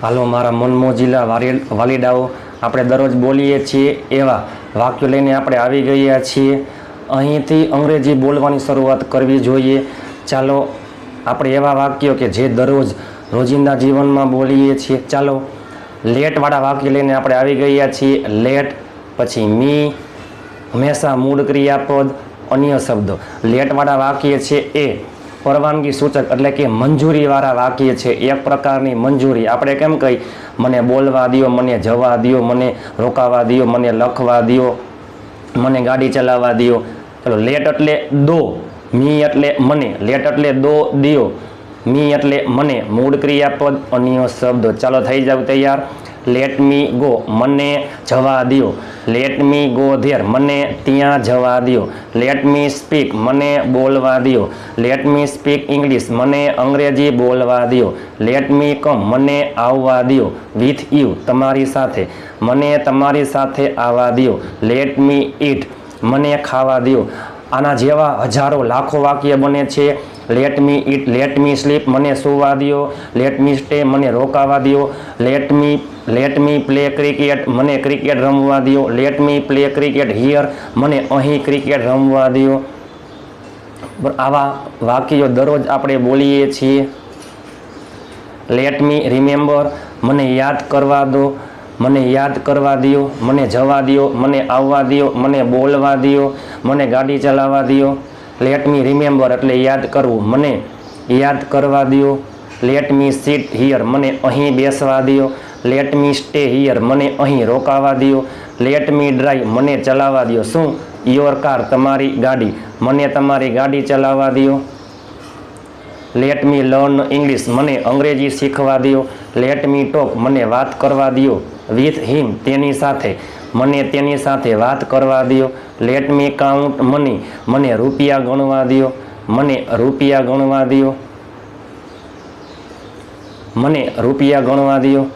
હાલો મારા મનમોજીલા વાલીડાઓ, આપણે દરરોજ બોલીએ છીએ એવા વાક્યો લઈને આપણે આવી ગયા છીએ. અહીંથી અંગ્રેજી બોલવાની શરૂઆત કરવી જોઈએ. ચાલો આપણે એવા વાક્યો કે જે દરરોજ રોજિંદા જીવનમાં બોલીએ છીએ. ચાલો લેટવાળા વાક્ય લઈને આપણે આવી ગયા છીએ. લેટ, પછી મી, હંમેશા મૂળ ક્રિયાપદ, અન્ય શબ્દો. લેટવાળા વાક્ય છે એ પરવાનગી સૂચક એટલે કે મંજૂરીવાળા વાક્ય છે. એક પ્રકારની મંજૂરી. આપણે કેમ કહી, મને બોલવા દો, મને જવા દો, મને રોકાવા દો, મને લખવા દો, મને ગાડી ચલાવવા દો. ચલો લેટ એટલે દો, મી એટલે મને, લેટ એટલે દો દિયો, મી એટલે મને, મૂળ ક્રિયાપદ, અન્ય શબ્દો. ચાલો થઈ જાવ તૈયાર. લેટ મી ગો, મને જવા દો. લેટ મી ગો ધેર, મને ત્યાં જવા દો. લેટ મી સ્પીક, મને બોલવા દો. લેટ મી સ્પીક ઇંગ્લિશ, મને અંગ્રેજી બોલવા દો. લેટ મી કમ, મને આવવા દો. વિથ યુ, તમારી સાથે, મને તમારી સાથે આવવા દો. લેટ મી ઇટ, મને ખાવા દો. આના જેવા હજારો લાખો વાક્ય બને છે. Let me eat, let me sleep, મને સૂવા દો. લેટ મી સ્ટે, મને રોકાવા દો. લેટ મી પ્લે ક્રિકેટ, મને ક્રિકેટ રમવા દો. Let me play cricket here, મને અહીં ક્રિકેટ રમવા દો. આવા વાક્યો દરરોજ આપણે બોલીએ છીએ. લેટ મી રિમેમ્બર, મને યાદ કરવા દો, મને યાદ કરવા દો. મને જવા દો, મને આવવા દો, મને બોલવા દો, મને ગાડી ચલાવવા દો. લેટ મી રિમેમ્બર એટલે યાદ કરવું, મને યાદ કરવા દો. લેટ મી સીટ હિયર, મને અહીં બેસવા દો. લેટ મી સ્ટે હિયર, મને અહીં રોકાવા દો. લેટ મી ડ્રાઈવ, મને ચલાવવા દો. શું? યોર કાર, તમારી ગાડી, મને તમારી ગાડી ચલાવવા દો. લેટ મી લર્ન ઇંગ્લિશ, મને અંગ્રેજી શીખવા દો. લેટ મી ટોક, મને વાત કરવા દો. વિથ હિમ, તેની સાથે, મને તેની સાથે વાત કરવા દો. લેટ મી કાઉન્ટ મની, મને રૂપિયા ગણવા દો. મને રૂપિયા ગણવા દો. મને રૂપિયા ગણવા દો.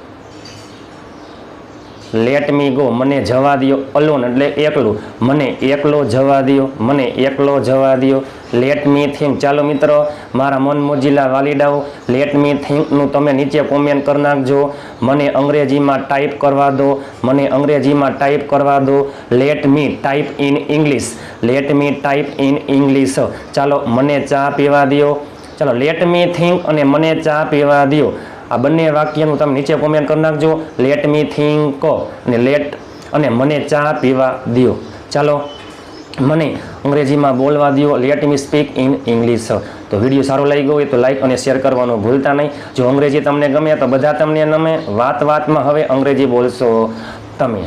લેટ મી ગો, મને જવા દો. અલોન એટલે એકલું, મને એકલો જવા દો. મને એકલો જવા દો. લેટ મી થિંક. ચાલો મિત્રો, મારા મન મોજીલા વાલીડાઓ, લેટ મી થિંકનું તમે નીચે કોમેન્ટ કરી નાખજો. મને અંગ્રેજીમાં ટાઈપ કરવા દો. મને અંગ્રેજીમાં ટાઈપ કરવા દો. Let me type in English. Let me type in English. ચાલો મને ચા પીવા દો. ચાલો લેટ મી થિંક અને મને ચા પીવા દો. આ બંને વાક્યનું તમે નીચે કોમેન્ટ કરી નાખજો. લેટ મી થિંક અને લેટ અને મને ચા પીવા દો. ચાલો મને અંગ્રેજીમાં બોલવા દો. Let me speak in English. તો વિડીયો સારો લાગ્યો હોય તો લાઈક અને શેર કરવાનું ભૂલતા નહીં. જો અંગ્રેજી તમને ગમે તો બધા તમને નમે. વાતમાં હવે અંગ્રેજી બોલશો તમે.